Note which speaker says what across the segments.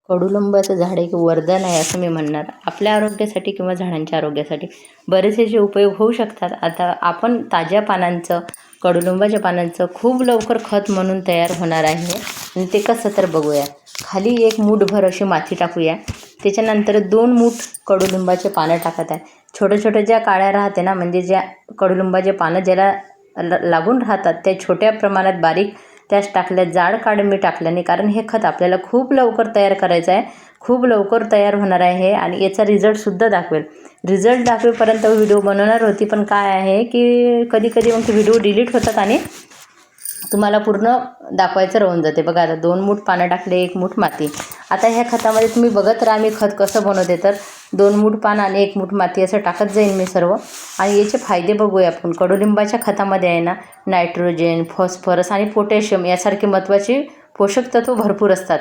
Speaker 1: कडुलिंबाचं झाड एक वरदान आहे असं मी म्हणणार. आपल्या आरोग्यासाठी किंवा झाडांच्या आरोग्यासाठी बरेचसे उपयोग होऊ शकतात. आता आपण ताज्या पानांचं, कडुलिंबाच्या पानांचं खूप लवकर खत म्हणून तयार होणार आहे. आणि ते कसं तर बघूया. खाली एक मूठभर अशी माती टाकूया. त्याच्यानंतर 2 मूठ कडुलिंबाचे पानं टाकत आहे. छोट्या छोट्या ज्या काळ्या राहते ना, म्हणजे ज्या कडुलिंबाचे पानं ज्याला लागून राहतात त्या छोट्या प्रमाणात बारीक त्याच टाकल्या. जाड काढ मी टाकल्याने, कारण हे खत आपल्याला खूप लवकर तयार करायचं आहे. खूप लवकर तयार होणार आहे आणि याचा रिझल्टसुद्धा दाखवेल. रिझल्ट दाखवेपर्यंत व्हिडिओ बनवणार होती, पण काय आहे की कधी कधी मग व्हिडिओ डिलीट होतात आणि तुम्हाला पूर्ण दाखवायचं राहून जाते. बघा आता 2 मूठ पानं टाकले, 1 मूठ माती. आता ह्या खतामध्ये तुम्ही बघत राहा मी खत कसं बनवते. तर 2 मूठ पान आणि 1 मूठ माती असं टाकत जाईन मी सर्व. आणि याचे फायदे बघूया आपण. कडुलिंबाच्या खतामध्ये आहे ना, नायट्रोजन, फॉस्फरस आणि पोटॅशियम यासारखे महत्त्वाचे पोषक तत्व भरपूर असतात.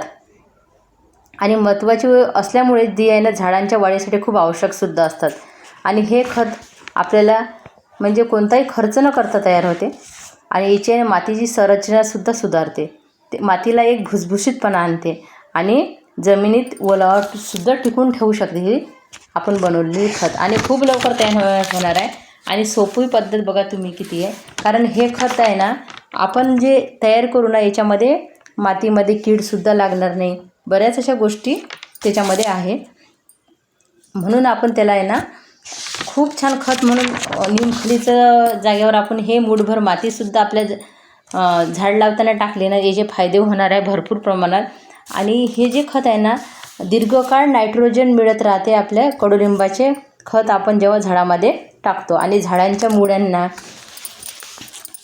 Speaker 1: आणि महत्त्वाची असल्यामुळे ती आहे ना झाडांच्या वाढीसाठी खूप आवश्यकसुद्धा असतात. आणि हे खत आपल्याला म्हणजे कोणताही खर्च न करता तयार होते. आणि याची मातीची संरचनासुद्धा सुधारते. ते मातीला एक भुसभुशीतपणा आणते आणि जमिनीत ओलावासुद्धा टिकून ठेवू शकते ही आपण बनवलेली खत. आणि खूप लवकर तयार होणार आहे. आणि सोपी पद्धत बघा तुम्ही किती आहे. कारण हे खत आहे ना, आपण जे तयार करू ना याच्यामध्ये मातीमध्ये कीडसुद्धा लागणार नाही. बऱ्याच अशा गोष्टी त्याच्यामध्ये आहे. म्हणून आपण त्याला आहे ना खूप छान खत म्हणून निमखलीचं जागेवर आपण हे मूठभर मातीसुद्धा आपल्या झाड लावताना टाकले ना, याचे फायदे होणार आहे भरपूर प्रमाणात. आणि हे जे खत आहे ना, दीर्घकाळ नायट्रोजन मिळत राहते. आपल्या कडुलिंबाचे खत आपण जेव्हा झाडामध्ये टाकतो आणि झाडांच्या मुळ्यांना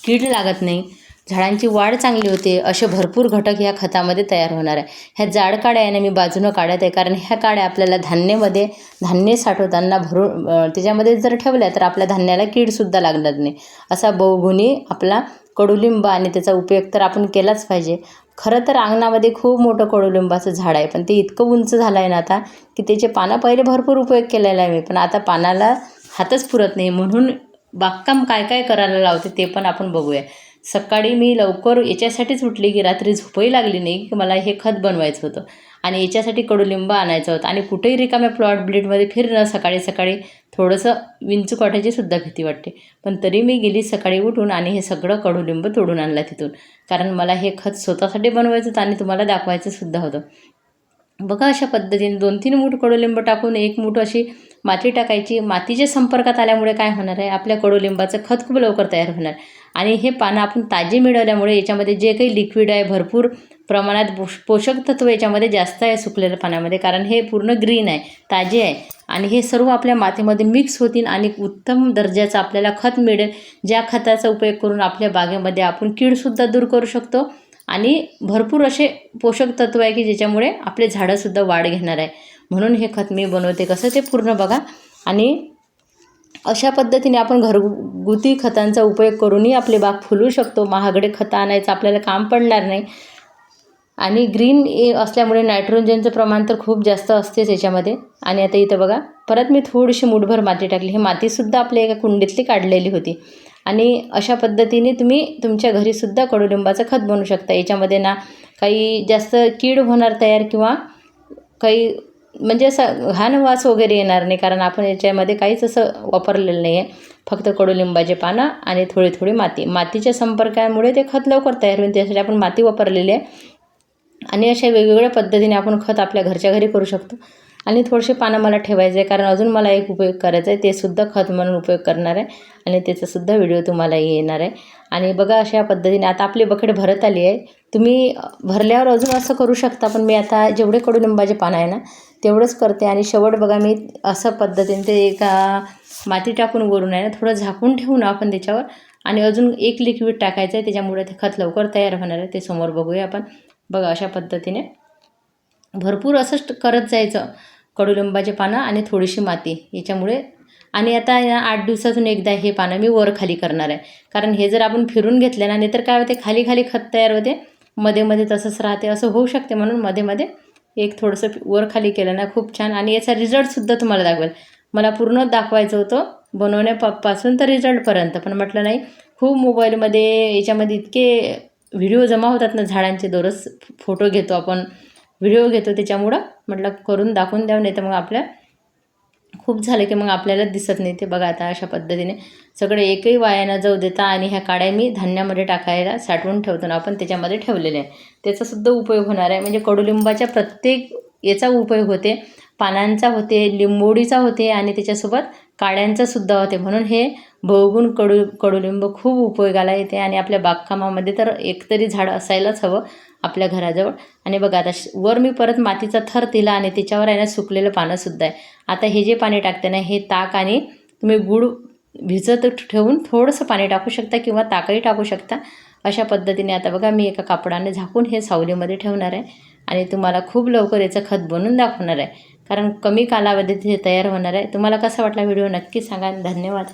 Speaker 1: कीड लागत नाही, झाडांची वाढ चांगली होते, असे भरपूर घटक ह्या खतामध्ये तयार होणार आहे. ह्या जाड काड्या आहे ना मी बाजूनं काढत आहे, कारण ह्या काड्या आपल्याला धान्य साठवताना भरून त्याच्यामध्ये जर ठेवल्या तर आपल्या धान्याला कीडसुद्धा लागणार नाही. असा बहुगुणी आपला कडुलिंब आणि त्याचा उपयोग तर आपण केलाच पाहिजे. खरं तर अंगणामध्ये खूप मोठं कडुलिंबाचं झाड आहे, पण ते इतकं उंच झालं आहे ना आता की त्याचे पानं पहिले भरपूर उपयोग केलेला आहे मी, पण आता पानाला हातच पुरत नाही. म्हणून बागकाम काय काय करायला लावते ते पण आपण बघूया. सकाळी मी लवकर याच्यासाठीच उठली की रात्री झोपही लागली नाही की मला हे खत बनवायचं होतं आणि याच्यासाठी कडुलिंब आणायचं होतं. आणि कुठेही रिकाम्या प्लॉट ब्लीडमध्ये फिरणं सकाळी सकाळी थोडंसं विंचू काट्याची सुद्धा भीती वाटते. पण तरी मी गेली सकाळी उठून आणि हे सगळं कडुलिंब तोडून आणलं तिथून, कारण मला हे खत स्वतःसाठी बनवायचं होतं आणि तुम्हाला दाखवायचं सुद्धा होतं. बघा अशा पद्धतीने 2-3 मूठ कडुलिंब टाकून 1 मूठ अशी माती टाकायची. मातीच्या संपर्कात आल्यामुळे काय होणार आहे, आपल्या कडुलिंबाचं खत खूप लवकर तयार होणार. आणि हे पानं आपण ताजी मिळवल्यामुळे याच्यामध्ये जे काही लिक्विड आहे भरपूर प्रमाणात पोषक तत्व याच्यामध्ये जास्त आहे सुकलेल्या पाण्यामध्ये, कारण हे पूर्ण ग्रीन आहे, ताजे आहे. आणि हे सर्व आपल्या मातीमध्ये मिक्स होतील आणि उत्तम दर्जाचं आपल्याला खत मिळेल, ज्या खताचा उपयोग करून आपल्या बागेमध्ये आपण कीडसुद्धा दूर करू शकतो. आणि भरपूर असे पोषक तत्व आहे की ज्याच्यामुळे आपले झाडंसुद्धा वाढ घेणार आहे. म्हणून हे खत मी बनवते कसं ते पूर्ण बघा. आणि अशा पद्धतीने आपण घरगुती खतांचा उपयोग करूनही आपली बाग फुलवू शकतो. महागडे खतं आणायचं आपल्याला काम पडणार नाही. आणि ग्रीन असल्यामुळे नायट्रोजनचं प्रमाण तर खूप जास्त असतेच याच्यामध्ये. आणि आता इथं बघा परत मी थोडीशी मूठभर माती टाकली. ही मातीसुद्धा आपल्या एका कुंडीतली काढलेली होती. आणि अशा पद्धतीने तुम्ही तुमच्या घरीसुद्धा कडुलिंबाचं खत बनवू शकता. याच्यामध्ये ना काही जास्त कीड होणार तयार किंवा काही म्हणजे असं घाण वास वगैरे येणार नाही, कारण आपण याच्यामध्ये काहीच असं वापरलेलं नाही आहे. फक्त कडुलिंबाचे पानं आणि थोडी थोडी माती. मातीच्या संपर्कामुळे ते खत लवकर तयार होईल, त्यासाठी आपण माती वापरलेली आहे. आणि अशा वेगवेगळ्या पद्धतीने आपण खत आपल्या घरच्या घरी करू शकतो. आणि थोडेसे पानं मला ठेवायचे आहे, कारण अजून मला एक उपयोग करायचा आहे, ते सुद्धा खत म्हणून उपयोग करणार आहे आणि त्याचासुद्धा व्हिडिओ तुम्हाला येणार आहे. आणि बघा अशा पद्धतीने आता आपली बकेट भरत आली आहे. तुम्ही भरल्यावर अजून असं करू शकता, पण मी आता जेवढे कडुलिंबाचे पानं आहे ना तेवढंच करते. आणि शेवट बघा मी असं पद्धतीने ते एका माती टाकून वरून आहे ना थोडं झाकून ठेवून आपण त्याच्यावर. आणि अजून एक लिक्विड टाकायचं आहे, त्याच्यामुळे ते खत लवकर तयार होणार आहे. ते समोर बघूया आपण. बघा अशा पद्धतीने भरपूर असंच करत जायचं. कडुलिंबाचे पानं आणि थोडीशी माती याच्यामुळे. आणि आता 8 दिवसातून एकदा हे पानं मी वर खाली करणार आहे, कारण हे जर आपण फिरून घेतले ना नाहीतर काय होते खाली खाली खत तयार होते, मध्ये मध्ये तसंच राहते, असं होऊ शकते. म्हणून मध्ये मध्ये एक थोडंसं वर खाली केलं ना खूप छान. आणि याचा रिझल्टसुद्धा तुम्हाला दाखवेल. मला पूर्ण दाखवायचं होतं बनवण्यापासून तर रिझल्टपर्यंत, पण म्हटलं नाही खूप मोबाईलमध्ये याच्यामध्ये इतके व्हिडिओ जमा होतात ना झाडांचे. दररोज फोटो घेतो आपण, व्हिडिओ घेतो, त्याच्यामुळं म्हटलं करून दाखवून द्यावं, नाही तर मग आपल्या खूप झालं की मग आपल्याला दिसत नाही ते. बघा आता अशा पद्धतीने सगळं एकही वाया न जाऊ देता, आणि ह्या काड्या मी धान्यामध्ये टाकायला साठवून ठेवतो ना आपण, त्याच्यामध्ये ठेवलेले आहे. त्याचासुद्धा उपयोग होणार आहे. म्हणजे कडुलिंबाच्या प्रत्येक याचा उपयोग होते, पानांचा होते, लिंबोडीचा होते, आणि त्याच्यासोबत काड्यांचा सुद्धा होते. म्हणून हे बहुगुण कडुलिंब खूप उपयोगाला येते. आणि आपल्या बागकामामध्ये तर एकतरी झाड असायलाच हवं आपल्या घराजवळ. आणि बघा आता वर मी परत मातीचा थर दिला, आणि त्याच्यावर आहे ना सुकलेलं पानंसुद्धा आहे. आता हे जे पाणी टाकते ना, हे ताक आणि तुम्ही गूळ भिजत ठेवून थोडंसं पाणी टाकू शकता, किंवा ताकही टाकू शकता. अशा पद्धतीने आता बघा मी एका कापडाने झाकून हे सावलीमध्ये ठेवणार आहे, आणि तुम्हाला खूप लवकर याचं खत बनवून दाखवणार आहे, कारण कमी कालावधीत हे तयार होणार आहे. तुम्हाला कसा वाटला व्हिडिओ नक्की सांगा. धन्यवाद.